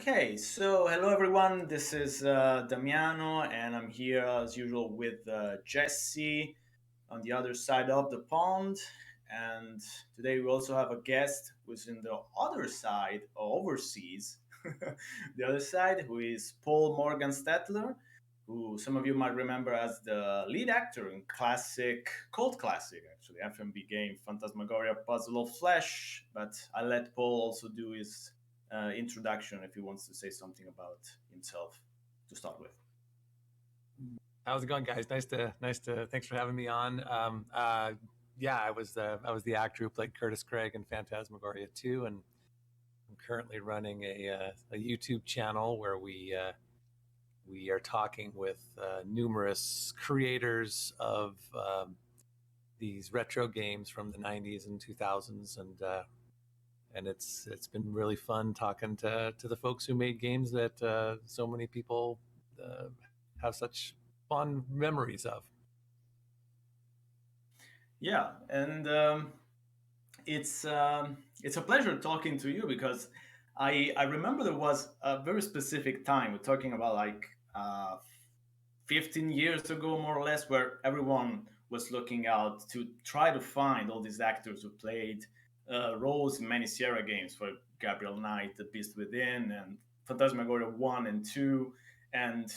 Okay, so hello everyone. This is Damiano, and I'm here as usual with Jesse on the other side of the pond. And today we also have a guest who's in the other side, or overseas, the other side, who is Paul Morgan Stetler, who some of you might remember as the lead actor in cult classic, actually, FMV game Phantasmagoria Puzzle of Flesh. But I'll let Paul also do his introduction if he wants to say something about himself to start with. How's it going, guys? Nice to. Thanks for having me on. Yeah, I was the actor who played Curtis Craig in Phantasmagoria 2, and I'm currently running a YouTube channel where we are talking with numerous creators of these retro games from the '90s and 2000s, and it's been really fun talking to the folks who made games that so many people have such fond memories of. Yeah, and it's a pleasure talking to you because I remember there was a very specific time we're talking about like 15 years ago more or less where everyone was looking out to try to find all these actors who played roles in many Sierra games for Gabriel Knight, The Beast Within, and Phantasmagoria 1 and 2, and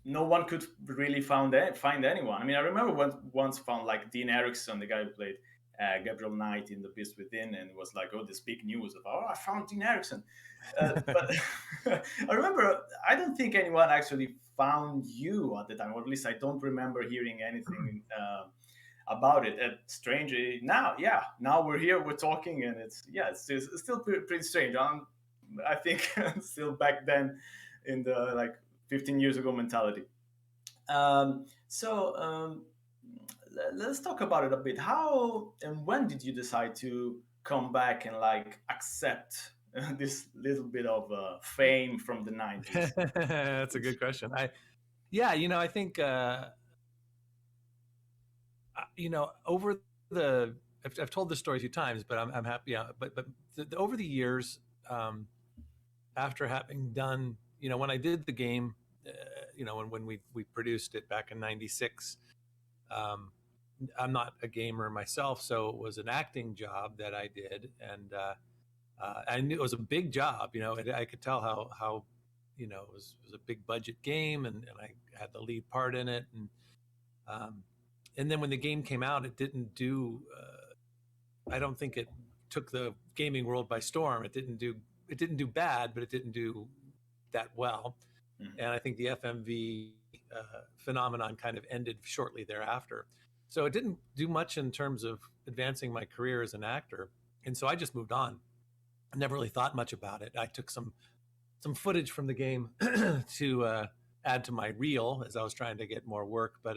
no one could really find anyone. I mean, I remember once found like Dean Erickson, the guy who played Gabriel Knight in The Beast Within, and it was like, oh, this big news of, oh, I found Dean Erickson. But I remember, I don't think anyone actually found you at the time, or at least I don't remember hearing anything about it. Strangely, now, yeah, now we're here, we're talking, and it's still pretty strange. I think still back then in the like 15 years ago mentality. So let's talk about it a bit. How and when did you decide to come back and like accept this little bit of fame from the 90s? That's a good question. I think, over I've told this story a few times, but I'm happy. Yeah, but over the years, after having done, when I did the game, when we produced it back in '96, um, I'm not a gamer myself, so it was an acting job that I did, and I knew it was a big job. I could tell how it was a big budget game, and I had the lead part in it, um, and then when the game came out, it didn't do. I don't think it took the gaming world by storm. It didn't do bad, but it didn't do that well. Mhm. And I think the FMV phenomenon kind of ended shortly thereafter. So it didn't do much in terms of advancing my career as an actor, and so I just moved on. I never really thought much about it. I took some footage from the game to add to my reel as I was trying to get more work, but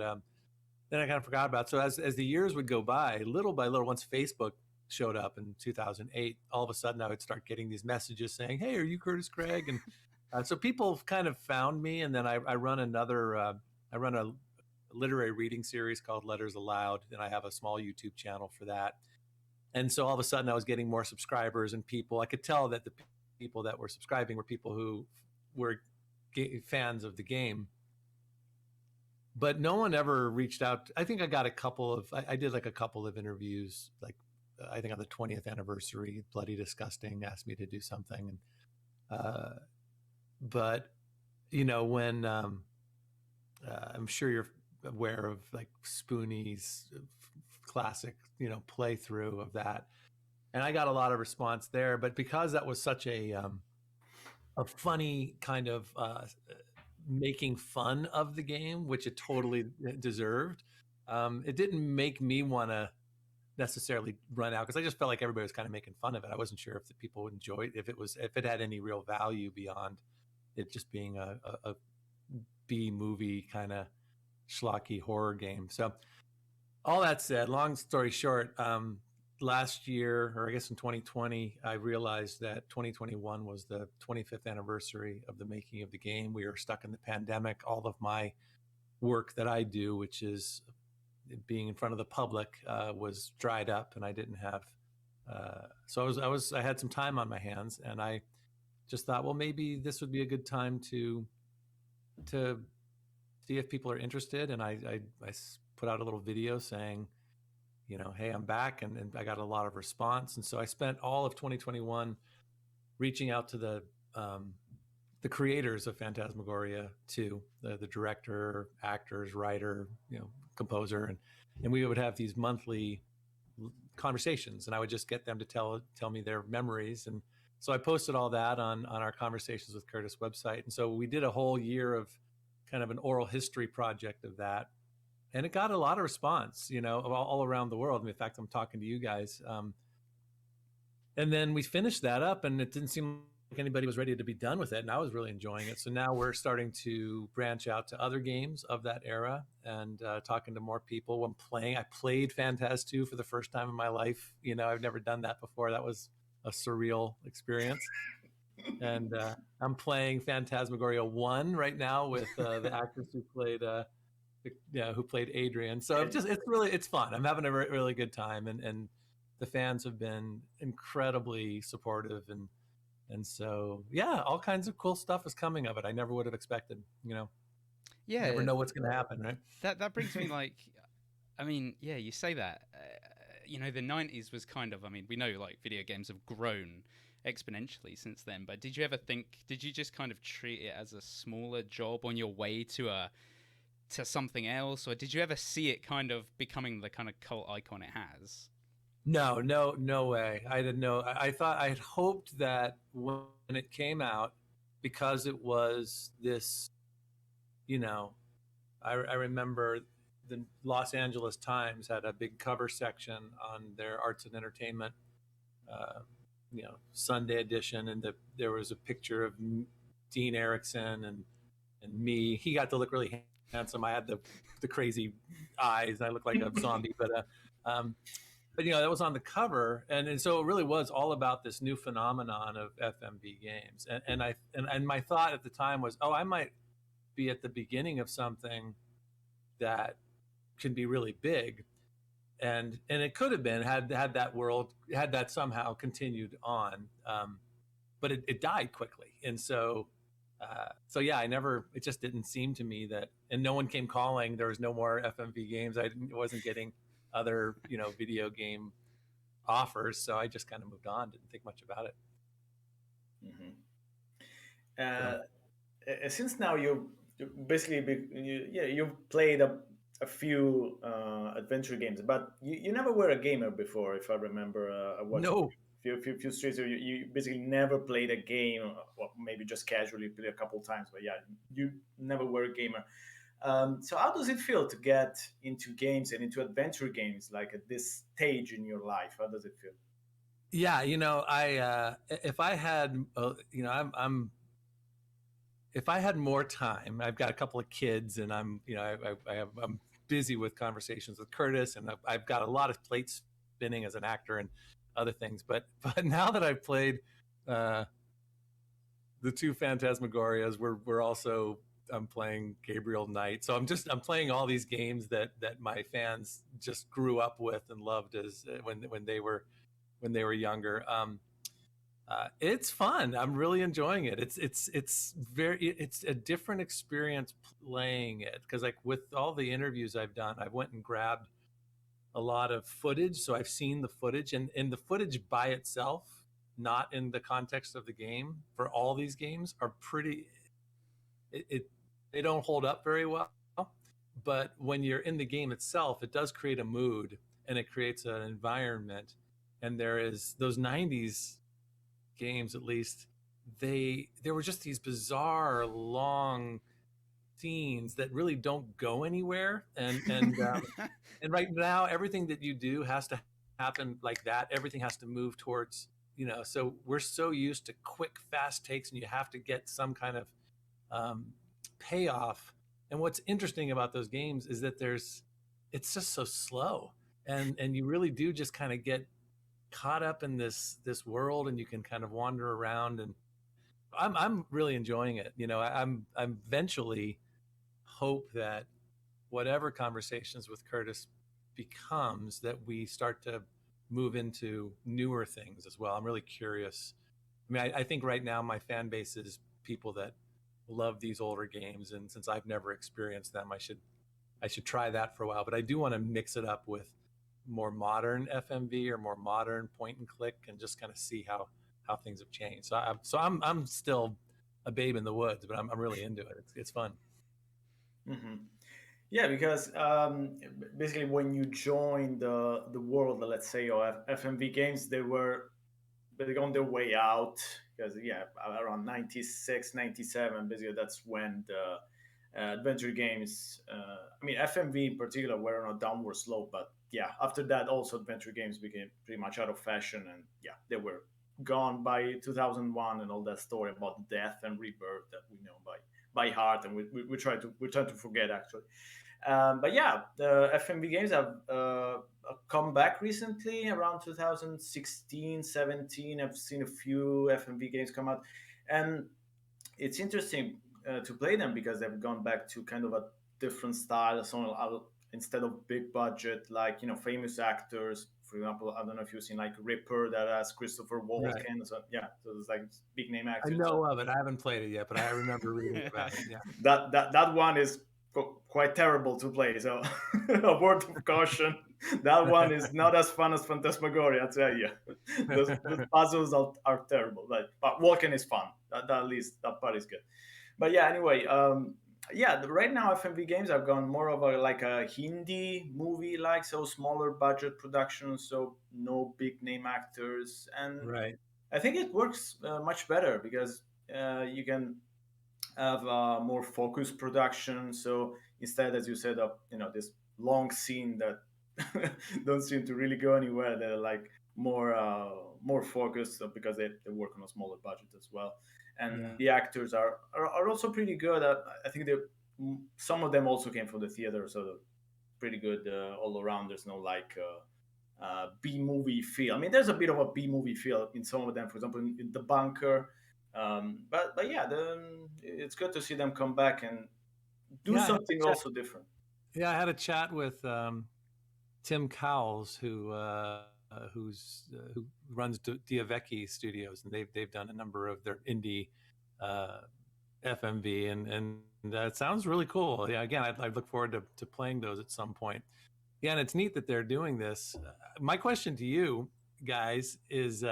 then I kind of forgot about it. So as the years would go by little, once Facebook showed up in 2008, all of a sudden I would start getting these messages saying, "Hey, are you Curtis Craig?" And so people kind of found me, and then I run I run a literary reading series called Letters Aloud, and I have a small YouTube channel for that. And so all of a sudden I was getting more subscribers, and people, I could tell that the people that were subscribing were people who were fans of the game, but no one ever reached out. I think I got I did like a couple of interviews, like I think on the 20th anniversary, Bloody Disgusting asked me to do something. And but when I'm sure you're aware of like Spoonie's classic, playthrough of that, and I got a lot of response there. But because that was such a funny kind of making fun of the game, which it totally deserved, it didn't make me want to necessarily run out, because I just felt like everybody was kind of making fun of it. I wasn't sure if the people would enjoy it, if it had any real value beyond it just being a B movie kind of schlocky horror game. So all that said, long story short, last year, or I guess in 2020, I realized that 2021 was the 25th anniversary of the making of the game. We were stuck in the pandemic. All of my work that I do, which is being in front of the public, was dried up, and I didn't have. So I had some time on my hands, and I just thought, well, maybe this would be a good time to see if people are interested. And I put out a little video saying, hey, I'm back, and I got a lot of response. And so I spent all of 2021 reaching out to the creators of Phantasmagoria too, the director, actors, writer, composer, and we would have these monthly conversations, and I would just get them to tell me their memories. And so I posted all that on our Conversations with Curtis website. And so we did a whole year of kind of an oral history project of that. And it got a lot of response, all around the world. I mean, in fact, I'm talking to you guys. And then we finished that up, and it didn't seem like anybody was ready to be done with it. And I was really enjoying it. So now we're starting to branch out to other games of that era and talking to more people. I played Phantas 2 for the first time in my life. I've never done that before. That was a surreal experience. And I'm playing Phantasmagoria 1 right now with the actress who played Adrian. So it's fun. I'm having a really good time, and the fans have been incredibly supportive, and so all kinds of cool stuff is coming of it. I never would have expected. Yeah, you never know what's going to happen, right? That brings me like, I mean, yeah, you say that. The 90s was kind of, I mean, we know like video games have grown exponentially since then, but did you just kind of treat it as a smaller job on your way to something else, or did you ever see it kind of becoming the kind of cult icon it has? No way. I didn't know. I had hoped that when it came out, because it was this, I remember the Los Angeles Times had a big cover section on their arts and entertainment, Sunday edition, and there was a picture of Dean Erickson and me. He got to look really handsome. I had the crazy eyes. I looked like a zombie, but that was on the cover, and so it really was all about this new phenomenon of FMV games. And my thought at the time was, I might be at the beginning of something that can be really big, and it could have been had that somehow continued on, but it died quickly, and so it just didn't seem to me that, and no one came calling. There was no more FMV games. I wasn't getting other video game offers, so I just kind of moved on, didn't think much about it. Since now you've played a few adventure games, but you never were a gamer before, if I remember. No. Few streets, you basically never played a game, or maybe just casually played a couple times, but you never were a gamer. So how does it feel to get into games and into adventure games, like at this stage in your life? How does it feel? Yeah, if I had, if I had more time, I've got a couple of kids, and I'm busy with Conversations with Curtis, and I've got a lot of plates spinning as an actor and other things. But now that I've played the two Phantasmagorias, I'm playing Gabriel Knight. So I'm playing all these games that my fans just grew up with and loved as when they were younger. It's fun. I'm really enjoying it. It's a different experience playing it, because like with all the interviews I've done, I went and grabbed a lot of footage. So I've seen the footage, and the footage by itself, not in the context of the game, for all these games are pretty, they don't hold up very well. But when you're in the game itself, it does create a mood, and it creates an environment. And there is those 90s games, at least, there were just these bizarre long scenes that really don't go anywhere, and and right now everything that you do has to happen like that. Everything has to move towards, so we're so used to quick, fast takes, and you have to get some kind of payoff. And what's interesting about those games is that it's just so slow, and you really do just kind of get caught up in this world, and you can kind of wander around, and I'm really enjoying it. I'm eventually hope that whatever Conversations with Curtis becomes, that we start to move into newer things as well. I'm really curious I mean, I think right now my fan base is people that love these older games, and since I've never experienced them, I should try that for a while. But I do want to mix it up with more modern FMV or more modern point and click, and just kind of see how things have changed. I'm still a babe in the woods, but I'm really into it. It's fun. Mm-hmm. Yeah, because basically when you join the world, let's say, of FMV games, they were on their way out, because yeah, around 96, 97, basically that's when the adventure games, I mean FMV in particular, were on a downward slope. But yeah, after that also adventure games became pretty much out of fashion, and yeah, they were gone by 2001, and all that story about death and rebirth that we know by heart, and we try to forget, actually. But yeah, the FMV games have come back recently, around 2016, 17. I've seen a few FMV games come out, and it's interesting to play them because they've gone back to kind of a different style. So instead of big budget, like famous actors, for example, I don't know if you've seen like Ripper, that has Christopher Walken. Right. So yeah, so it's like big name I actors. know of it. I haven't played it yet, but I remember reading about it. Yeah. That one is quite terrible to play. So a word of caution. That one is not as fun as Phantasmagoria, I tell you. The puzzles are terrible. But Walken is fun. That at least that part is good. But yeah, anyway, yeah, right now FMV games have gone more of a Hindi movie, like, so smaller budget productions, so no big name actors, and Right. I think it works much better because you can have more focused production. So instead, as you said, of this long scene that don't seem to really go anywhere, they're like more focused, because they work on a smaller budget as well. And Yeah. the actors are also pretty good. I think some of them also came from the theater, so they're pretty good all around. There's no B movie feel. I mean, there's a bit of a B movie feel in some of them. For example, in The Bunker. But yeah, it's good to see them come back and do Yeah. something also different. Yeah. I had a chat with Tim Cowles, who runs Diavecchi Studios, and they've done a number of their indie FMV, and it sounds really cool. Yeah, again, I'd look forward to playing those at some point. Yeah, and it's neat that they're doing this. My question to you guys is,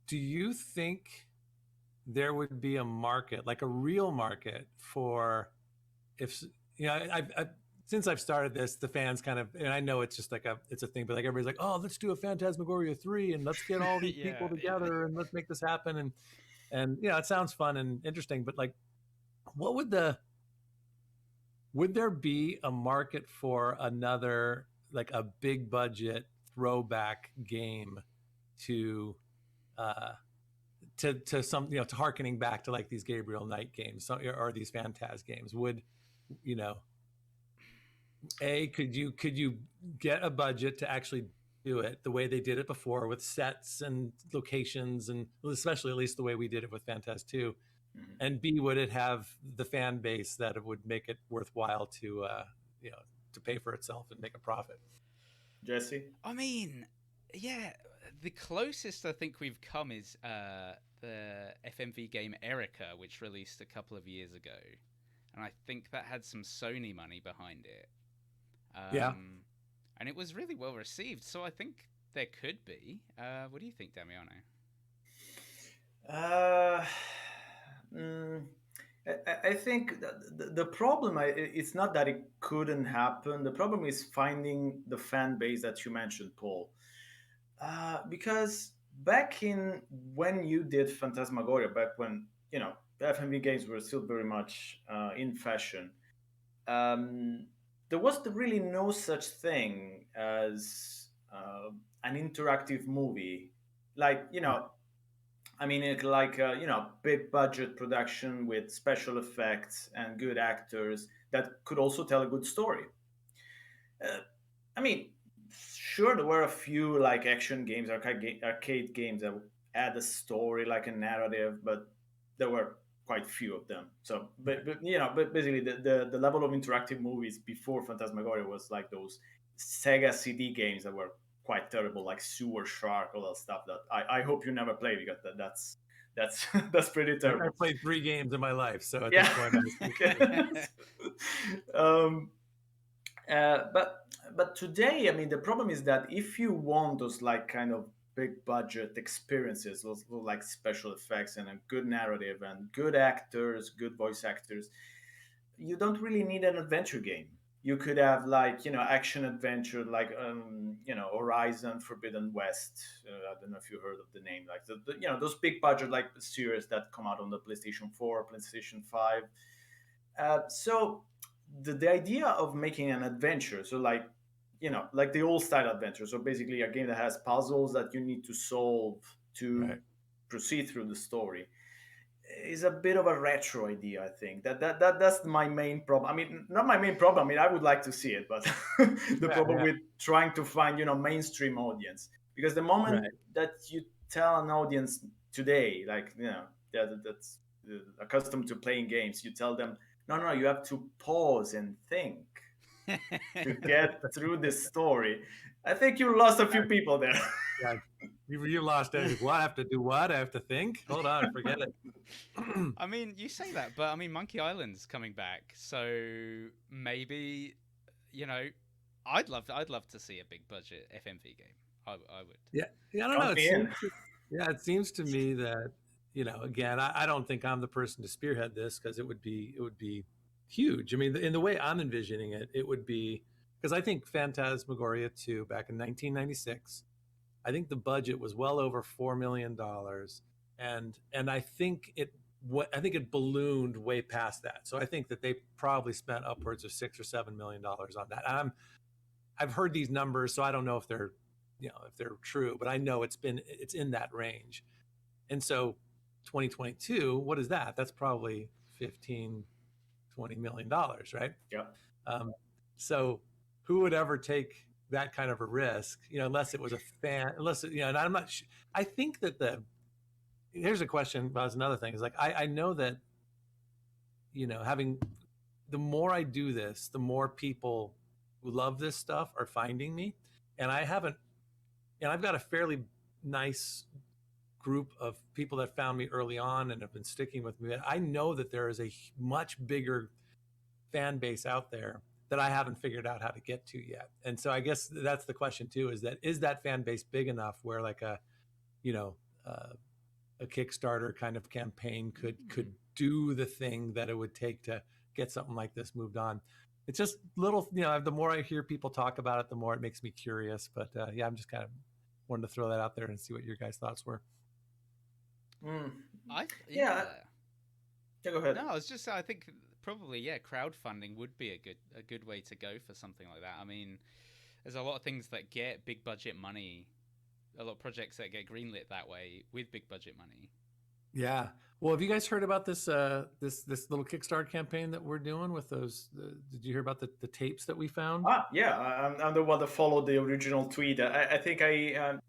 do you think there would be a market, like a real market, for if I've since I've started this, the fans kind of, and I know it's just it's a thing, but like everybody's like, oh, let's do a Phantasmagoria 3 and let's get all these people together and let's make this happen. And it sounds fun and interesting, but like, would there be a market for another, like a big budget throwback game to some, to harkening back to like these Gabriel Knight games, or these Phantaz games? Would could you get a budget to actually do it the way they did it before, with sets and locations, and especially at least the way we did it with Phantaz 2? And B, would it have the fan base that it would make it worthwhile to pay for itself and make a profit? Jesse? I mean, yeah, the closest I think we've come is the FMV game Erica, which released a couple of years ago, and I think that had some Sony money behind it. Yeah. And it was really well received, so I think there could be. What do you think, Damiano? I think the problem, it's not that it couldn't happen. The problem is finding the fan base that you mentioned, Paul. Because back in when you did Phantasmagoria, back when the FMV games were still very much in fashion, there was really no such thing as an interactive movie, like I mean, big budget production with special effects and good actors that could also tell a good story. I mean, sure, there were a few like action games, arcade games that had a story, like a narrative, but there were quite few of them. So, but basically, the level of interactive movies before Phantasmagoria was like those Sega CD games that were quite terrible, like Sewer Shark, all that stuff that I hope you never play, because that's that's pretty I terrible. played 3 games in my life, so at Yeah. this point, um, but today, I mean, the problem is that if you want those like kind of big budget experiences, those like special effects and a good narrative and good actors, good voice actors, you don't really need an adventure game. You could have like, action adventure, like Horizon Forbidden West. I don't know if you heard of the name, like those big budget like series that come out on the PlayStation 4, PlayStation 5. So the idea of making an adventure, so like like the old style adventure, so basically a game that has puzzles that you need to solve to right. proceed through the story, is a bit of a retro idea. I think that's my main problem. I mean, not my main problem. I mean, I would like to see it, but the problem with trying to find mainstream audience, because the moment that you tell an audience today, like that's accustomed to playing games, you tell them, no, you have to pause and think to get through this story. I think you lost a few people there. Yeah. You lost it. Well, I have to do what? I have to think? Hold on, forget it. I mean, you say that, but I mean, Monkey Island's coming back, so maybe, I'd love to see a big budget FMV game. I would. Yeah, I don't know. It seems to me that again, I don't think I'm the person to spearhead this, because it would be huge. I mean, in the way I'm envisioning it, it would be, because I think Phantasmagoria 2 back in 1996. I think the budget was well over $4 million, and I think it ballooned way past that. So I think that they probably spent upwards of $6 or $7 million on that. And I've heard these numbers, so I don't know if they're true, but I know it's in that range. And so 2022, what is that? That's probably $15, $20 million, right? Yeah. So who would ever take that kind of a risk, unless it was a fan, and I'm not I think that here's a question, but it's another thing, is like, I know that, having, the more I do this, the more people who love this stuff are finding me. And I've got a fairly nice group of people that found me early on and have been sticking with me. I know that there is a much bigger fan base out there that I haven't figured out how to get to yet. And so I guess that's the question too, is that fan base big enough where like a Kickstarter kind of campaign could do the thing that it would take to get something like this moved on. It's just little, the more I hear people talk about it, the more it makes me curious. But I'm just kind of wanted to throw that out there and see what your guys' thoughts were. Yeah, go ahead. No, I think probably crowdfunding would be a good way to go for something like that. I mean, there's a lot of things that get big budget money, a lot of projects that get greenlit that way with big budget money. Yeah. Well, have you guys heard about this this little Kickstarter campaign that we're doing with those? Did you hear about the tapes that we found? Yeah, I'm the one that followed the original tweet. I think I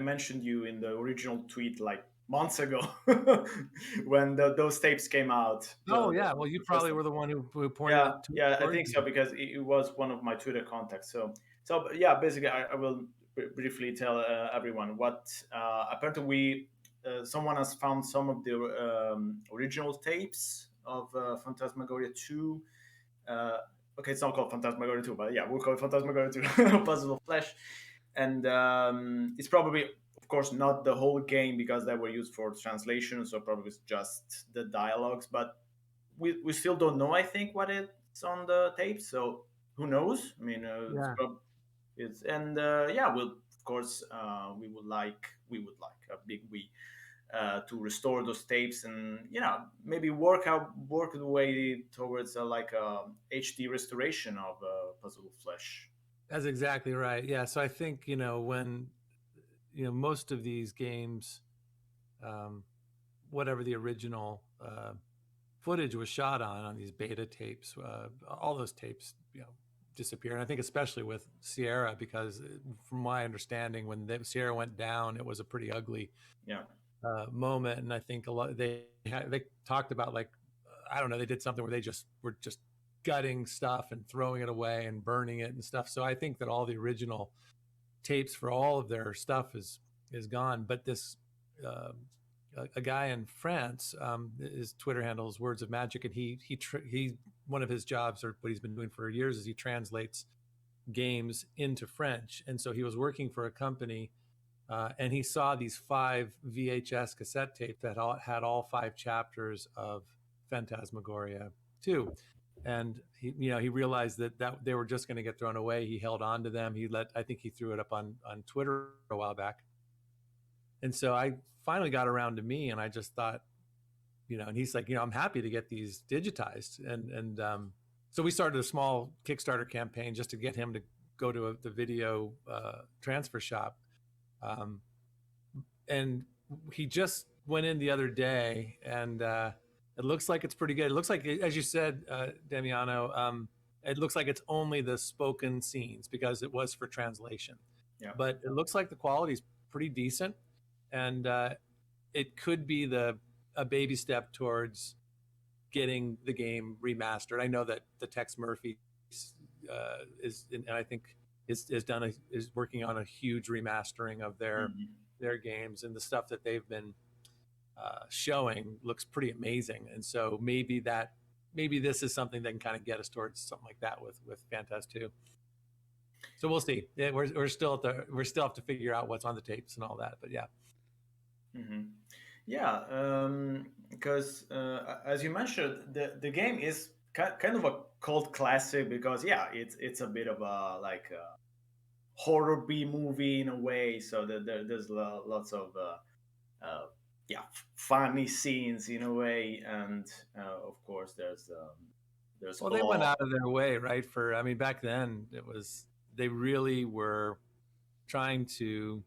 mentioned you in the original tweet like months ago when those tapes came out. Well, you probably were the one who pointed out. Yeah, I think so, because it was one of my Twitter contacts. So basically, I will briefly tell everyone what apparently we. Someone has found some of the original tapes of Phantasmagoria 2. Okay, it's not called Phantasmagoria 2, but we'll call it Phantasmagoria 2, Puzzle of Flesh. And it's probably, of course, not the whole game, because they were used for translation, so probably it's just the dialogues. But we still don't know, I think, what it's on the tape, so who knows? I mean, we'll, of course, we would like a big we. To restore those tapes and maybe work the way towards a HD restoration of Puzzle of Flesh. That's exactly right. Yeah. So I think when most of these games, whatever the original footage was shot on these beta tapes, all those tapes disappear. And I think especially with Sierra, because from my understanding, when Sierra went down, it was a pretty ugly moment. And I think a lot they talked about, like, I don't know, they did something where they were just gutting stuff and throwing it away and burning it and stuff. So I think that all the original tapes for all of their stuff is gone. But this a guy in France, his Twitter handle is Words of Magic, and he one of his jobs, or what he's been doing for years, is he translates games into French. And so he was working for a company, and he saw these 5 VHS cassette tapes that had all 5 chapters of Phantasmagoria 2. And he realized that they were just going to get thrown away. He held on to them. I think he threw it up on Twitter a while back. And so I finally got around to me, and I just thought, and he's like, I'm happy to get these digitized. And so we started a small Kickstarter campaign just to get him to go to the video transfer shop. And he just went in the other day, and it looks like it's pretty good. It looks like, as you said, Damiano, it looks like it's only the spoken scenes because it was for translation. Yeah. But it looks like the quality is pretty decent, and it could be a baby step towards getting the game remastered. I know that the Tex Murphy and I think is working on a huge remastering of their games, and the stuff that they've been showing looks pretty amazing. And so maybe this is something that can kind of get us towards something like that with Phantas 2. So we'll see. Yeah, we still have to figure out what's on the tapes and all that. But yeah. Mm-hmm. Yeah, because as you mentioned, the game is kind of a cult classic because it's a bit of a like a horror B movie in a way. So there's lots of funny scenes in a way, and of course there's well, they went out of their way, right? Back then they really were trying to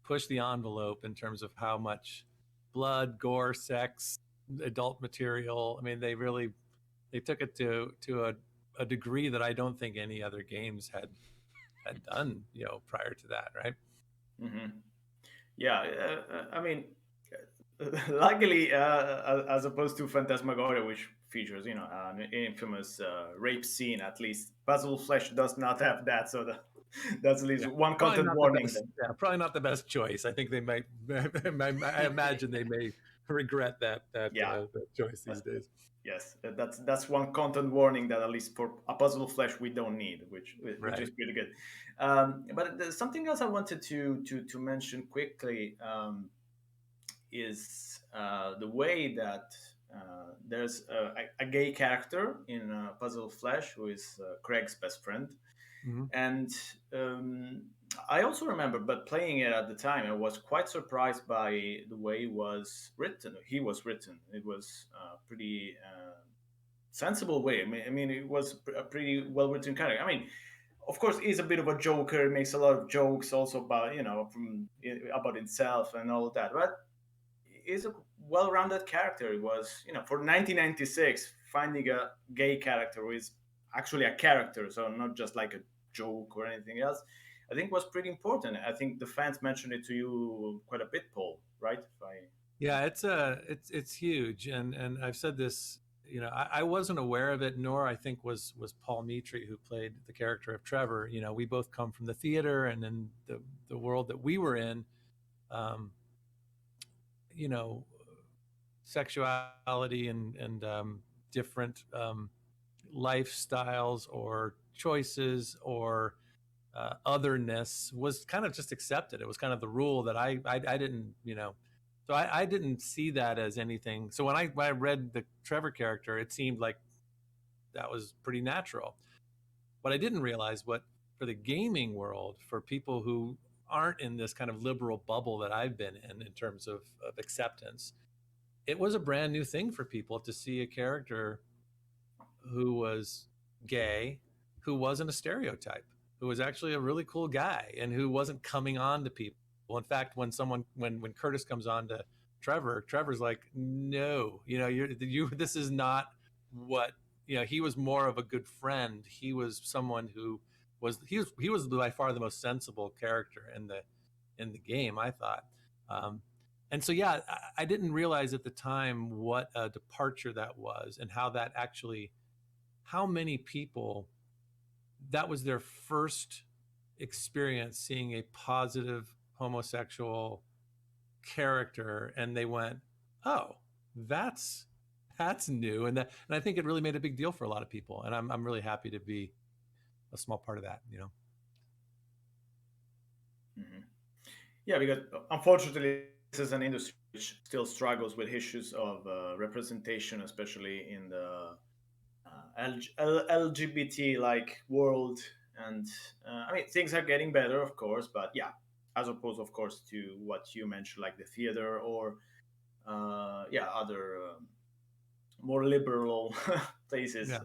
push the envelope in terms of how much blood, gore, sex, adult material. They took it to a degree that I don't think any other games had done, prior to that, right? Mm-hmm. Yeah, luckily, as opposed to Phantasmagoria, which features, an infamous rape scene, at least Puzzle Flesh does not have that, so that's at least one content warning. Probably not the best choice. I think they might. I imagine they may regret that choice these days. Yes, that's one content warning that at least for a Puzzle Flesh we don't need, which right. is pretty good. But there's something else I wanted to mention quickly. Is the way that there's a gay character in Puzzle Flesh who is Craig's best friend. Mm-hmm. And I also remember, but playing it at the time, I was quite surprised by the way he was written. It was a pretty sensible way. It was a pretty well-written character. Of course, he's a bit of a joker. He makes a lot of jokes also about about himself and all that. But he's a well-rounded character. It was, for 1996, finding a gay character who is actually a character, so not just like a joke or anything else, I think was pretty important. I think the fans mentioned it to you quite a bit, Paul, right? Yeah, it's huge, and I've said this. I wasn't aware of it, nor I think was Paul Mitri, who played the character of Trevor. We both come from the theater, and in the world that we were in, sexuality and different lifestyles or choices or otherness was kind of just accepted. It was kind of the rule that I didn't, so I didn't see that as anything. So when I read the Trevor character, it seemed like that was pretty natural. What I didn't realize, for the gaming world, for people who aren't in this kind of liberal bubble that I've been in terms of acceptance, it was a brand new thing for people to see a character who was gay, who wasn't a stereotype, who was actually a really cool guy, and who wasn't coming on to people. In fact, when Curtis comes on to Trevor's like, no, this is not what, he was more of a good friend. He was someone who was by far the most sensible character in the game, I thought. And so, yeah, I didn't realize at the time what a departure that was, and how many people that was their first experience seeing a positive homosexual character, and they went, "Oh, that's new," and I think it really made a big deal for a lot of people, and I'm really happy to be a small part of that. Mhm. Yeah, because unfortunately, this is an industry which still struggles with issues of representation, especially in the LGBT like world. And I mean, things are getting better, of course, but yeah, as opposed, of course, to what you mentioned, like the theater or yeah, other more liberal places. Yeah.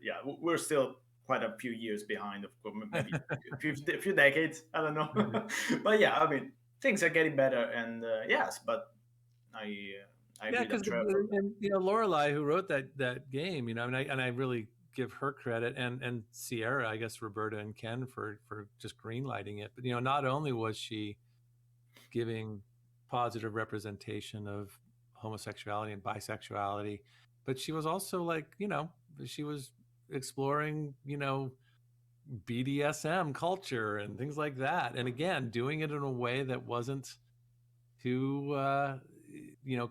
Yeah, we're still quite a few years behind, of course, maybe a few decades. I don't know, but yeah, I mean, things are getting better, and yes, but I I Yeah, agree that because Trevor. Lorelei, who wrote that game, and I really give her credit, and Sierra, I guess Roberta and Ken for just greenlighting it. But not only was she giving positive representation of homosexuality and bisexuality, but she was also like, she was exploring, BDSM culture and things like that. And again, doing it in a way that wasn't too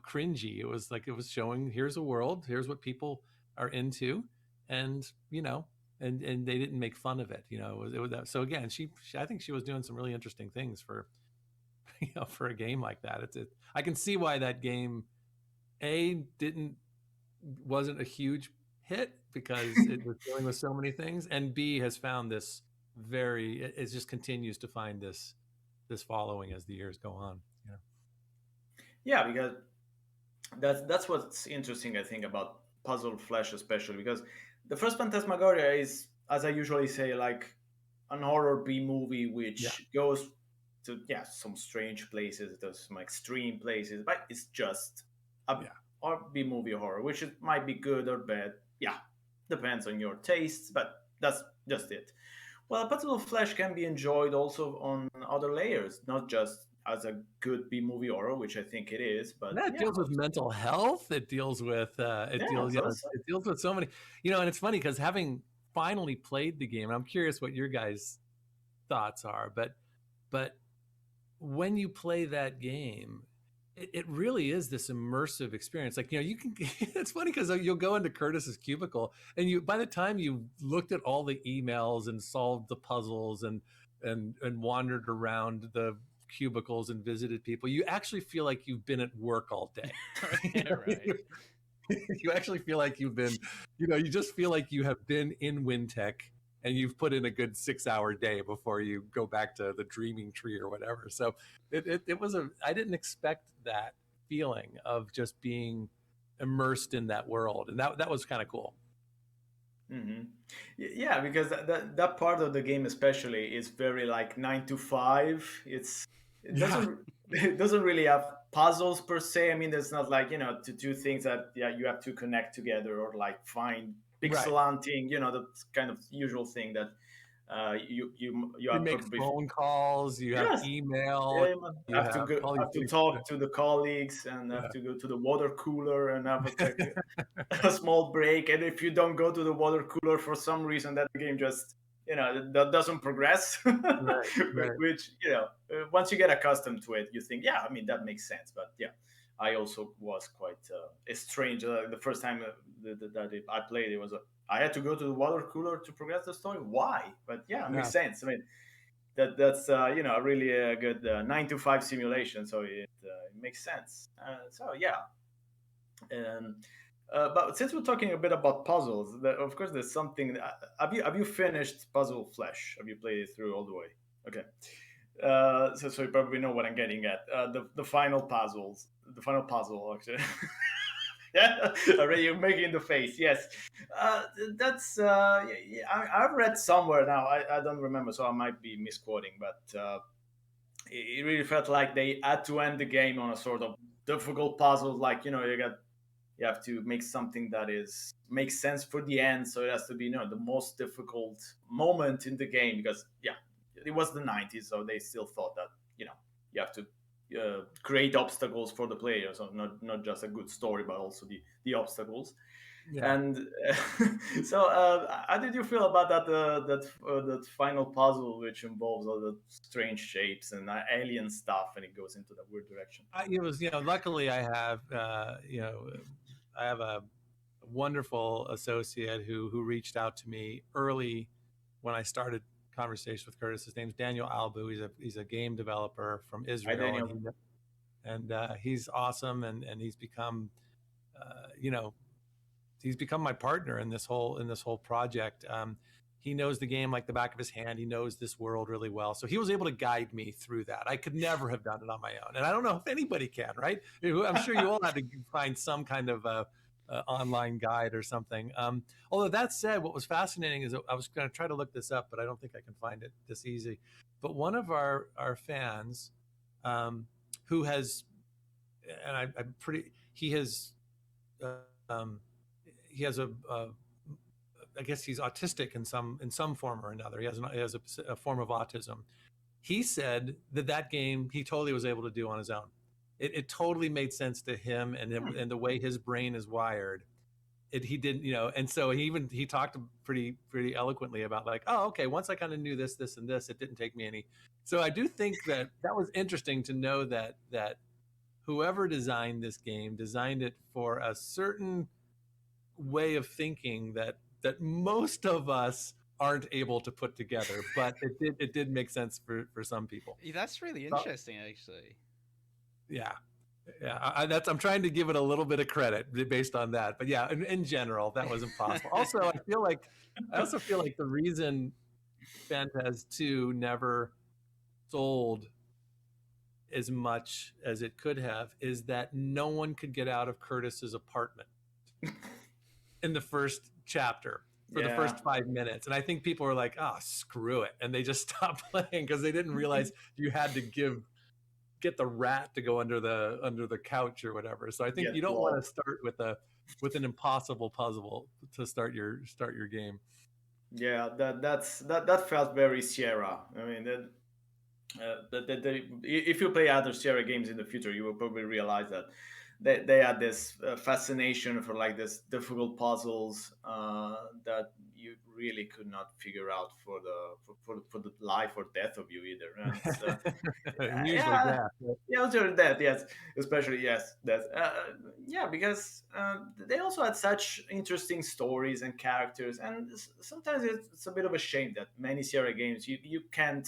cringy. It was showing, here's a world, here's what people are into, and and they didn't make fun of it. So again, she I think she was doing some really interesting things for for a game like that. I can see why that game didn't wasn't a huge hit, because it was dealing with so many things, and B has found this it just continues to find this following as the years go on. Yeah, because that's what's interesting, I think, about Puzzle Flesh, especially because the first Phantasmagoria is, as I usually say, like an horror B movie Yeah. which goes to some strange places, to some extreme places, but it's just a Yeah. or B movie horror, which might be good or bad. Yeah, depends on your tastes, but that's just it. Well, Puzzle of Flesh can be enjoyed also on other layers, not just as a good B movie horror, which I think it is, but Yeah, it yeah, deals with mental health. It deals with yeah, it deals with so many, and it's funny because having finally played the game, and I'm curious what your guys' thoughts are, but when you play that game, it really is this immersive experience. Like, you can, it's funny because you'll go into Curtis's cubicle, and by the time you looked at all the emails and solved the puzzles and wandered around the cubicles and visited people, you actually feel like you've been at work all day. Yeah, right. You actually feel like you've been, you just feel like you have been in WinTech, and you've put in a good 6-hour day before you go back to the dreaming tree or whatever. So it was I didn't expect that feeling of just being immersed in that world. And that was kind of cool. Mm-hmm. Yeah, because that part of the game especially is very like 9 to 5. It Yeah. doesn't it doesn't really have puzzles per se. I mean, there's not like to do things that you have to connect together or like find Right. pixel hunting. The kind of usual thing that you You have make probably. phone calls, you have Yes. email, Yeah, you have to have go, all these have to things. talk to the colleagues, and have to go to the water cooler and have a small break. And if you don't go to the water cooler for some reason, that game just that doesn't progress. Right, right. Which once you get accustomed to it, you think, yeah, I mean that makes sense. But yeah, I also was quite strange. The first time that I played, I had to go to the water cooler to progress the story. Why? But yeah, it makes Yeah. sense. I mean, that's really a good 9 to 5 simulation, so it makes sense. So yeah, and but since we're talking a bit about puzzles, of course there's something. Have you finished Puzzle Flesh? Have you played it through all the way? Okay. So you probably know what I'm getting at. The final puzzles, the final puzzle actually. Yeah, already you're making the face. Yes, that's. Yeah, I've read somewhere now. I don't remember, so I might be misquoting, but it really felt like they had to end the game on a sort of difficult puzzle. Like you have to make something that makes sense for the end. So it has to be the most difficult moment in the game because it was the 90s, so they still thought that you have to create obstacles for the players, so not just a good story, but also the obstacles. Yeah. And so, how did you feel about that final puzzle, which involves all the strange shapes and alien stuff, and it goes into that weird direction? It was, luckily I have, I have a wonderful associate who reached out to me early when I started conversation with Curtis. His name's Daniel Albu. He's a game developer from Hi, Israel, Daniel. and he's awesome, and he's become, you know, he's become my partner in this whole project. He knows the game like the back of his hand. He knows this world really well, so he was able to guide me through that. I could never have done it on my own, and I don't know if anybody can. Right? I'm sure you all had to find some kind of online guide or something. Although that said, what was fascinating is I was going to try to look this up, but I don't think I can find it this easy. But one of our fans, who has, and I'm pretty, uh, um, he has I guess he's autistic in some form or another. He has a form of autism. He said that game he totally was able to do on his own. It totally made sense to him, and the way his brain is wired. He didn't, and so he talked pretty eloquently about, like, oh, okay, once I kind of knew this and this, it didn't take me any. So I do think that was interesting to know that whoever designed this game designed it for a certain way of thinking that most of us aren't able to put together, but it did make sense for some people. That's really So, interesting, actually. yeah. I'm trying to give it a little bit of credit based on that, but yeah, in general, that was impossible. Also, I also feel like the reason Phantas 2 never sold as much as it could have is that no one could get out of Curtis's apartment in the first chapter for the first 5 minutes. And I think people were like, oh, screw it. And they just stopped playing because they didn't realize you had to get the rat to go under the couch or whatever. So I think you don't want to start with an impossible puzzle to start your game. Yeah, that felt very Sierra. I mean, if you play other Sierra games in the future, you will probably realize that they had this fascination for like this difficult puzzles that you really could not figure out for the life or death of you either. And so, Usually yeah, death. yeah, usually that, yes, especially yes, that, yeah, because they also had such interesting stories and characters, and sometimes it's a bit of a shame that many Sierra games you can't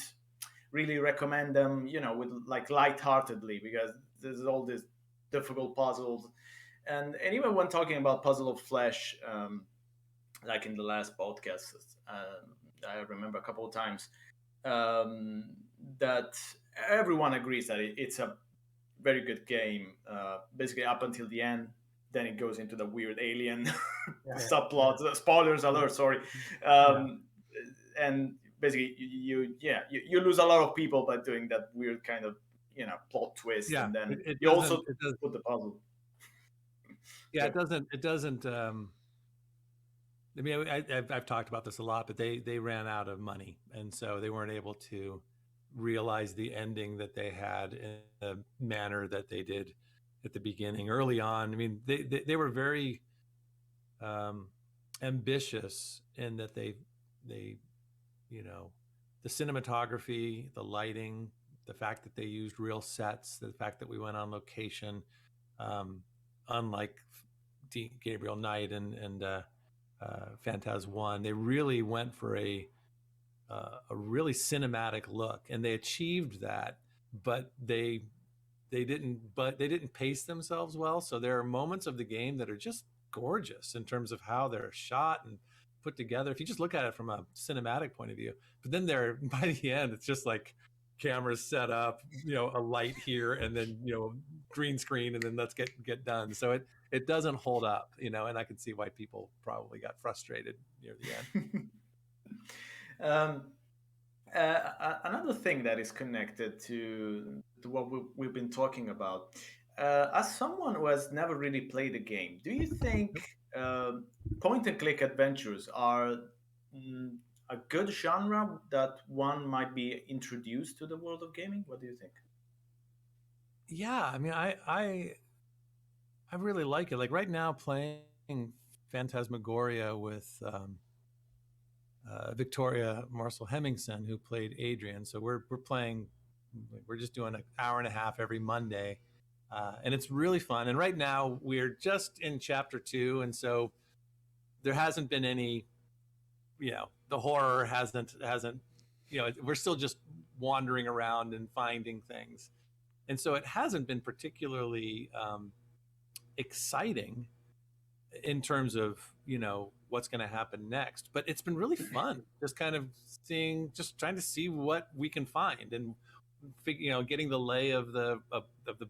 really recommend them, with like lightheartedly, because there's all these difficult puzzles, and even when talking about Puzzle of Flesh, like in the last podcast, I remember a couple of times um, that everyone agrees that it's a very good game, basically up until the end. Then it goes into the weird alien subplot. Spoilers alert, sorry. And basically, you lose a lot of people by doing that weird kind of plot twist, Yeah, and then it you doesn't. also put the puzzle. Yeah, it doesn't. It doesn't. I mean, I've talked about this a lot, but they ran out of money, and so they weren't able to realize the ending that they had in the manner that they did at the beginning. Early on, I mean, they were very ambitious in that they the cinematography, the lighting, the fact that they used real sets, the fact that we went on location, unlike Gabriel Knight and Phantas 1, they really went for a really cinematic look, and they achieved that, but they didn't pace themselves well. So there are moments of the game that are just gorgeous in terms of how they're shot and put together if you just look at it from a cinematic point of view. But then by the end, it's just like cameras set up, a light here, and then green screen, and then let's get done. So it doesn't hold up, and I can see why people probably got frustrated near the end. Another thing that is connected to what we've been talking about, as someone who has never really played a game, do you think point and click adventures are a good genre that one might be introduced to the world of gaming? What do you think? Yeah, I mean, I really like it. Like right now, playing Phantasmagoria with Victoria Marcel Hemmingsen, who played Adrian. So we're playing. We're just doing an hour and a half every Monday, and it's really fun. And right now we're just in chapter 2, and so there hasn't been any, the horror hasn't, we're still just wandering around and finding things, and so it hasn't been particularly exciting in terms of what's going to happen next, but it's been really fun just kind of trying to see what we can find, and getting the lay of the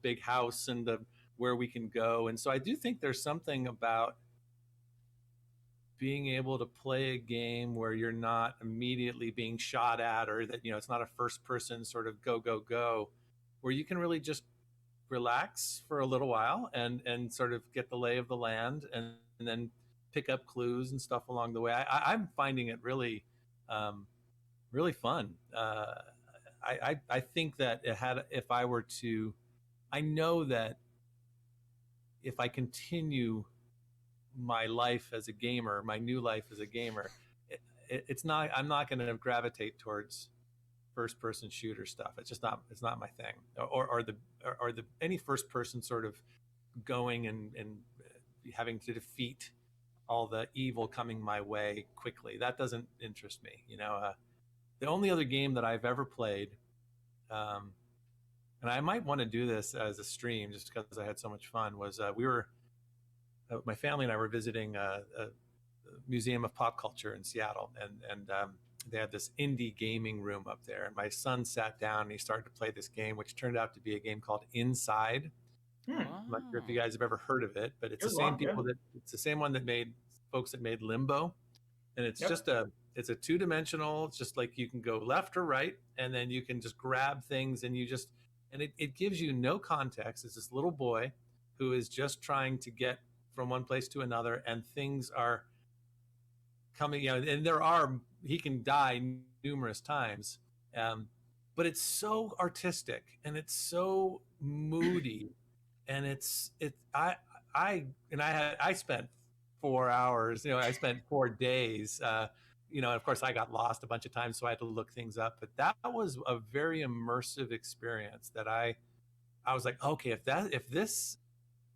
big house and where we can go. And so I do think there's something about being able to play a game where you're not immediately being shot at, or that it's not a first person sort of go, where you can really just relax for a little while and sort of get the lay of the land, and then pick up clues and stuff along the way. I'm finding it really really fun. I think that I know that if I continue my life as a gamer, my new life as a gamer, I'm not going to gravitate towards first person shooter stuff. It's not my thing. Or any first person sort of going and having to defeat all the evil coming my way quickly. That doesn't interest me. The only other game that I've ever played, and I might want to do this as a stream just because I had so much fun, was my family and I were visiting a museum of pop culture in Seattle, and they had this indie gaming room up there, and my son sat down and he started to play this game, which turned out to be a game called Inside. I'm not sure if you guys have ever heard of it, but it's the same people it's the same one that made Limbo, and it's just it's a 2-dimensional. It's just like you can go left or right, and then you can just grab things, and it gives you no context. It's this little boy who is just trying to get from one place to another, and things are coming, and he can die numerous times, but it's so artistic and it's so moody. And I spent 4 hours, I spent 4 days, of course I got lost a bunch of times, so I had to look things up, but that was a very immersive experience that I was like, okay,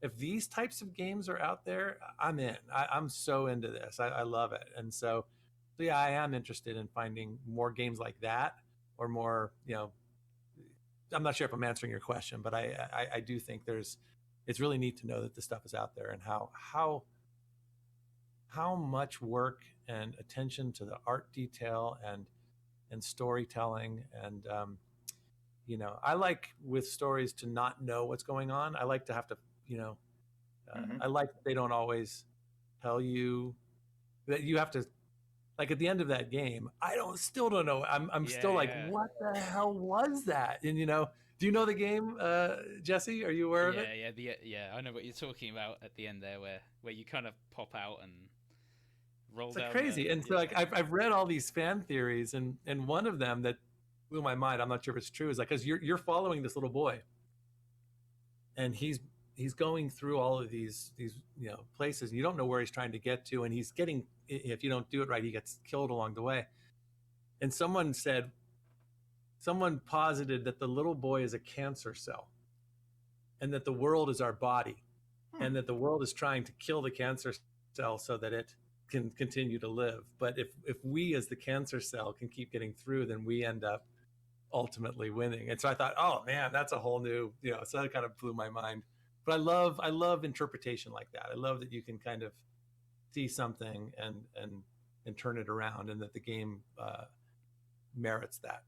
if these types of games are out there, I'm in. I'm so into this. I love it. And so yeah, I am interested in finding more games like that, or more, I'm not sure if I'm answering your question, but I do think it's really neat to know that this stuff is out there, and how much work and attention to the art detail and storytelling. And, I like with stories to not know what's going on. I like to have to, I like that they don't always tell you that you have to, like at the end of that game, still don't know. I'm still like, what the hell was that? And do you know the game, Jesse? Are you aware of it? Yeah. I know what you're talking about at the end there, where you kind of pop out and roll down. It's like crazy. And so like I've read all these fan theories, and one of them that blew my mind, I'm not sure if it's true, is like, because you're following this little boy, and he's going through all of these places, and you don't know where he's trying to get to, and if you don't do it right, he gets killed along the way. And someone posited that the little boy is a cancer cell, and that the world is our body, and that the world is trying to kill the cancer cell so that it can continue to live. But if we as the cancer cell can keep getting through, then we end up ultimately winning. And so I thought, oh man, that's a whole new, so that kind of blew my mind. But I love interpretation like that. I love that you can kind of see something and turn it around, and that the game merits that.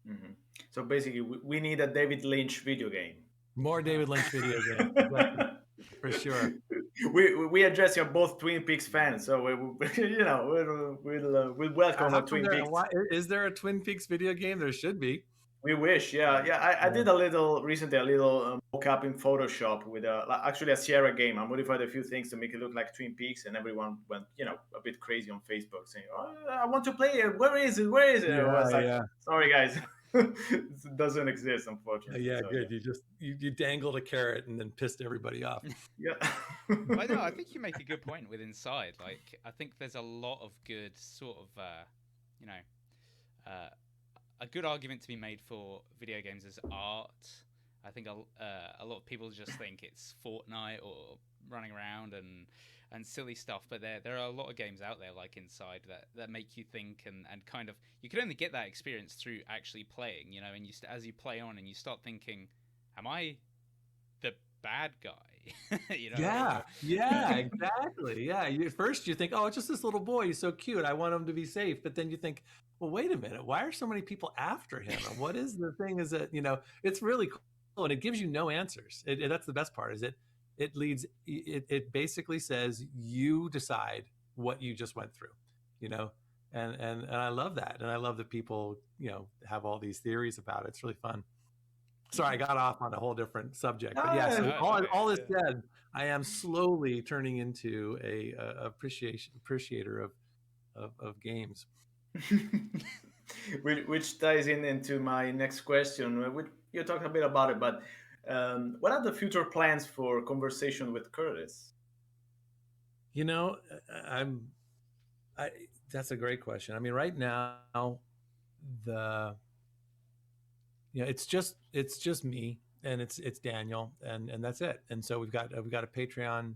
Mm-hmm. So basically, we need a David Lynch video game. More David Lynch video game, exactly. For sure. We address you're both Twin Peaks fans, so we'll welcome a Twin Peaks. Is there a Twin Peaks video game? There should be. We wish, yeah. I did recently a little mock-up in Photoshop with actually a Sierra game. I modified a few things to make it look like Twin Peaks, and everyone went, a bit crazy on Facebook saying, "Oh, I want to play it. Where is it? Where is it?" I was like, "Sorry, guys." It doesn't exist, unfortunately. Yeah, So good. You dangled a carrot and then pissed everybody off. yeah. I know. I think you make a good point with Inside. Like, I think there's a lot of good sort of, you know, uh, a good argument to be made for video games as art. I think a lot of people just think it's Fortnite or running around and silly stuff, but there are a lot of games out there like Inside that make you think and kind of you can only get that experience through actually playing, you know. And as you play on and you start thinking, am I the bad guy? You know. Yeah, exactly. Yeah, at first you think, oh, it's just this little boy. He's so cute. I want him to be safe. But then you think, well, wait a minute. Why are so many people after him? And what is the thing? Is that it's really cool, and it gives you no answers. That's the best part. Is it leads. It basically says you decide what you just went through. You know, and I love that, and I love that people have all these theories about it. It's really fun. Sorry, I got off on a whole different subject, but yeah. So all this said, I am slowly turning into a appreciator of games. Which ties into my next question. You talked a bit about it, but what are the future plans for Conversation with Curtis? I'm. That's a great question. I mean, right now, it's just me and it's Daniel and that's it. And so we've got a Patreon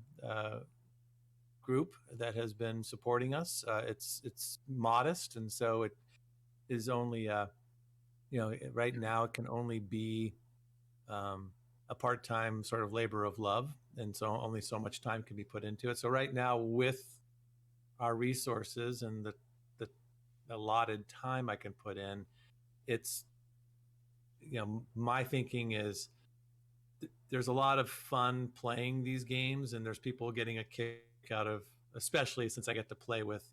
group that has been supporting us. It's modest, and so it is only right now it can only be a part-time sort of labor of love, and so only so much time can be put into it. So right now, with our resources and the allotted time I can put in, it's my thinking is there's a lot of fun playing these games, and there's people getting a kick out of, especially since I get to play with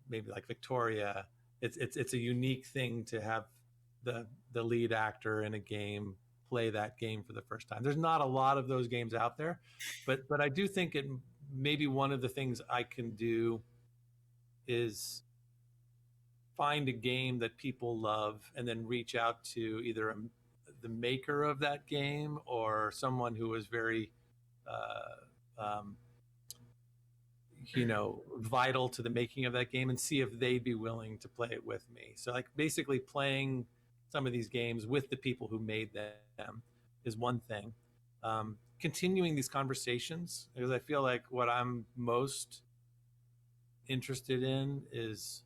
maybe like Victoria. It's a unique thing to have the lead actor in a game play that game for the first time. There's not a lot of those games out there, but I do think it maybe one of the things I can do is find a game that people love and then reach out to either the maker of that game or someone who is very vital to the making of that game, and see if they'd be willing to play it with me. So like basically playing some of these games with the people who made them is one thing. Continuing these conversations, because I feel like what I'm most interested in is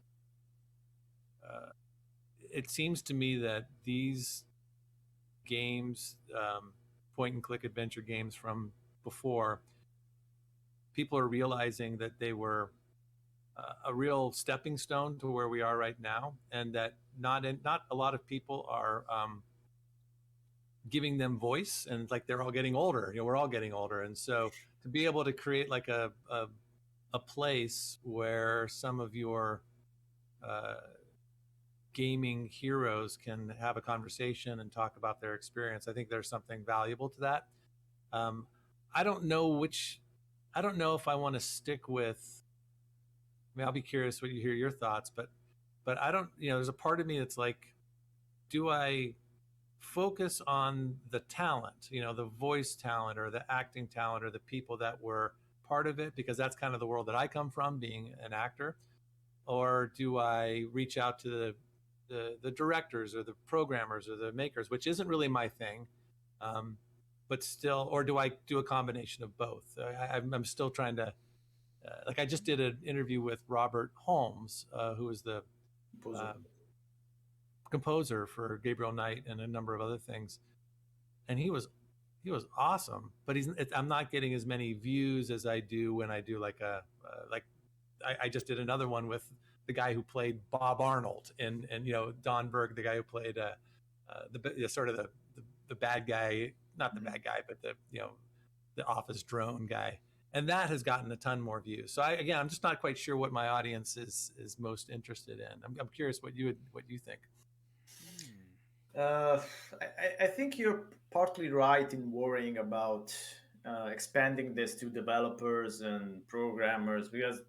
it seems to me that these games, point and click adventure games from before, people are realizing that they were a real stepping stone to where we are right now, and that not a lot of people are giving them voice, and like they're all getting older. We're all getting older, and so to be able to create like a place where some of your gaming heroes can have a conversation and talk about their experience, I think there's something valuable to that. I don't know if I want to stick with. I mean, I'll be curious what you hear your thoughts, but I don't. There's a part of me that's like, do I focus on the talent, the voice talent or the acting talent or the people that were part of it, because that's kind of the world that I come from, being an actor, or do I reach out to the directors or the programmers or the makers, which isn't really my thing, but still, or do I do a combination of both? I'm still trying to, like I just did an interview with Robert Holmes, who is the composer for Gabriel Knight and a number of other things, and he was awesome, but I'm not getting as many views as I do when I do like I just did another one with the guy who played Bob Arnold and Don Berg, the guy who played the sort of the bad guy, not the bad guy, but the office drone guy, and that has gotten a ton more views. So I'm just not quite sure what my audience is most interested in. I'm curious what you think. I think you're partly right in worrying about expanding this to developers and programmers, because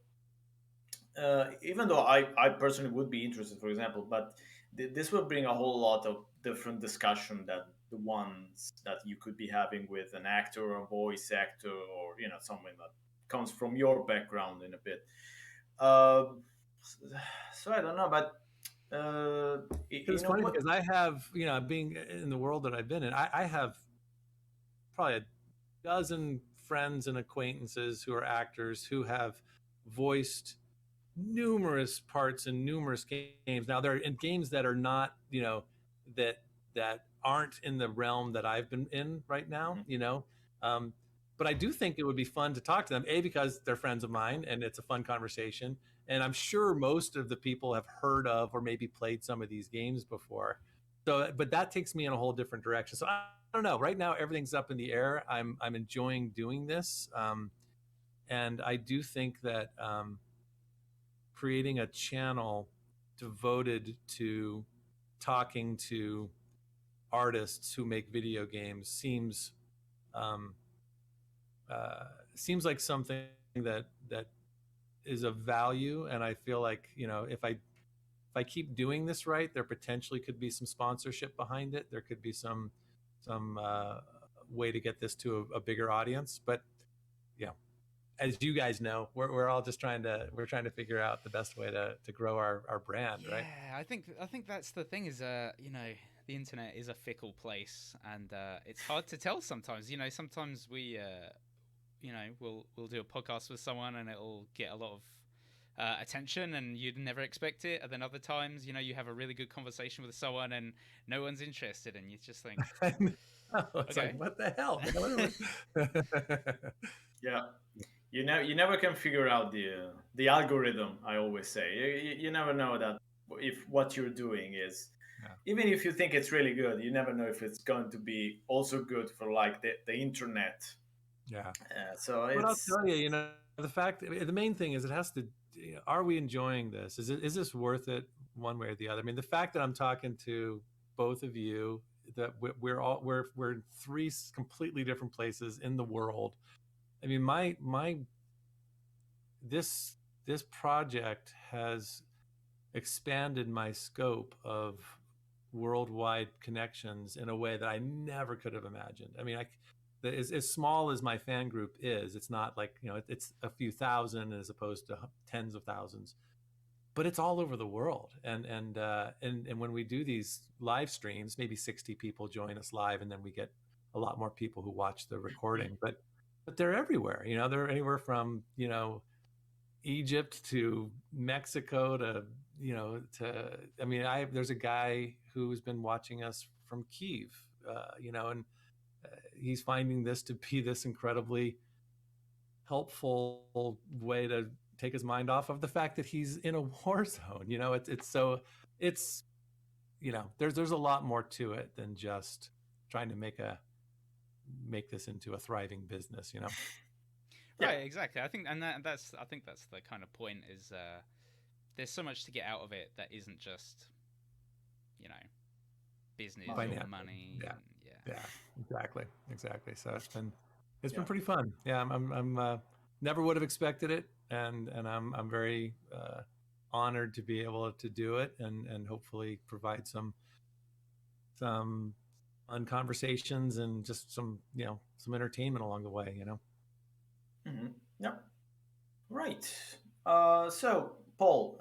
even though I personally would be interested, for example, but this will bring a whole lot of different discussion than the ones that you could be having with an actor or voice actor, or someone that comes from your background in a bit. uh, so I don't know, but It's funny what. because I have, being in the world that I've been in, I have probably a dozen friends and acquaintances who are actors who have voiced numerous parts in numerous games. Now they're in games that are not, that aren't in the realm that I've been in right now, um, but I do think it would be fun to talk to them, because they're friends of mine and it's a fun conversation. And I'm sure most of the people have heard of or maybe played some of these games before. So, but that takes me in a whole different direction. So I don't know. Right now, everything's up in the air. I'm enjoying doing this, and I do think that creating a channel devoted to talking to artists who make video games um, seems like something that is of value. And I feel like, if I keep doing this right, there potentially could be some sponsorship behind it. There could be some way to get this to a bigger audience. But yeah, as you guys know, we're all just trying to figure out the best way to grow our brand, right? Yeah, I think that's the thing is, the internet is a fickle place, and it's hard to tell sometimes. Sometimes we, we'll do a podcast with someone, and it'll get a lot of attention, and you'd never expect it. And then other times, you have a really good conversation with someone, and no one's interested, and you just think, It's okay, like, what the hell? Yeah, you never can figure out the algorithm. I always say you never know that if what you're doing is, Yeah. even if you think it's really good, you never know if it's going to be also good for like the internet. Yeah. So But I'll it's. tell you, the main thing is it has to, are we enjoying this? Is this worth it one way or the other? I mean, the fact that I'm talking to both of you, that we're in three completely different places in the world. I mean, this project has expanded my scope of worldwide connections in a way that I never could have imagined. I mean, as small as my fan group is, it's not like, it's a few thousand as opposed to tens of thousands, but it's all over the world. And when we do these live streams, maybe 60 people join us live, and then we get a lot more people who watch the recording. But they're everywhere. They're anywhere from Egypt to Mexico to I mean, there's a guy who's been watching us from Kyiv, and he's finding this to be this incredibly helpful way to take his mind off of the fact that he's in a war zone. It's there's a lot more to it than just trying to make this into a thriving business. Yeah. right, exactly. I think, and I think that's the kind of point is, there's so much to get out of it that isn't just, you know, business or Financial. money. Yeah. Yeah. Yeah, exactly. So it's been Yeah. pretty fun. Yeah, I'm never would have expected it, and I'm very honored to be able to do it, and hopefully provide some fun conversations and just some some entertainment along the way. Mm-hmm. Yeah. Right. So, Paul,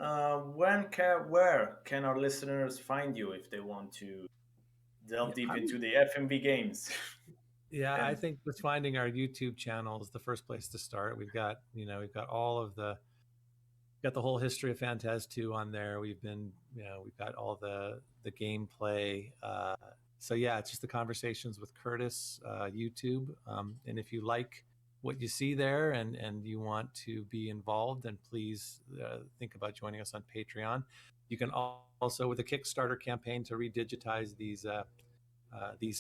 where can our listeners find you if they want to delve deep Yeah, into the FMV games? Yeah, I And think just finding our YouTube channel is the first place to start. We've got all of got the whole history of Phantas 2 on there. We've got all the gameplay. So yeah, it's just the conversations with Curtis, YouTube. And if you like what you see there, and you want to be involved, then please think about joining us on Patreon. You can also, with a Kickstarter campaign to redigitize these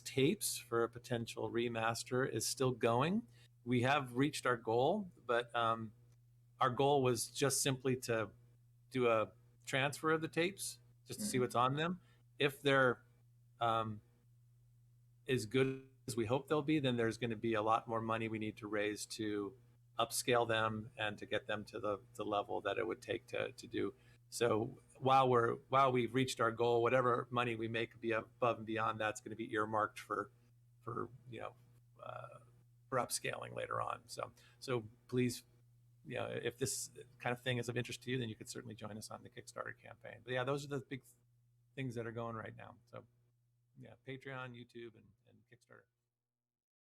tapes for a potential remaster, is still going. We have reached our goal, but our goal was just simply to do a transfer of the tapes just to see what's on them. If they're as good as we hope they'll be, then there's going to be a lot more money we need to raise to upscale them and to get them to the level that it would take to do So while we've reached our goal, whatever money we make be above and beyond that's going to be earmarked for you know for upscaling later on. So please, you know, if this kind of thing is of interest to you, then you could certainly join us on the Kickstarter campaign. But yeah, those are the big things that are going right now. So yeah, Patreon, YouTube, and Kickstarter.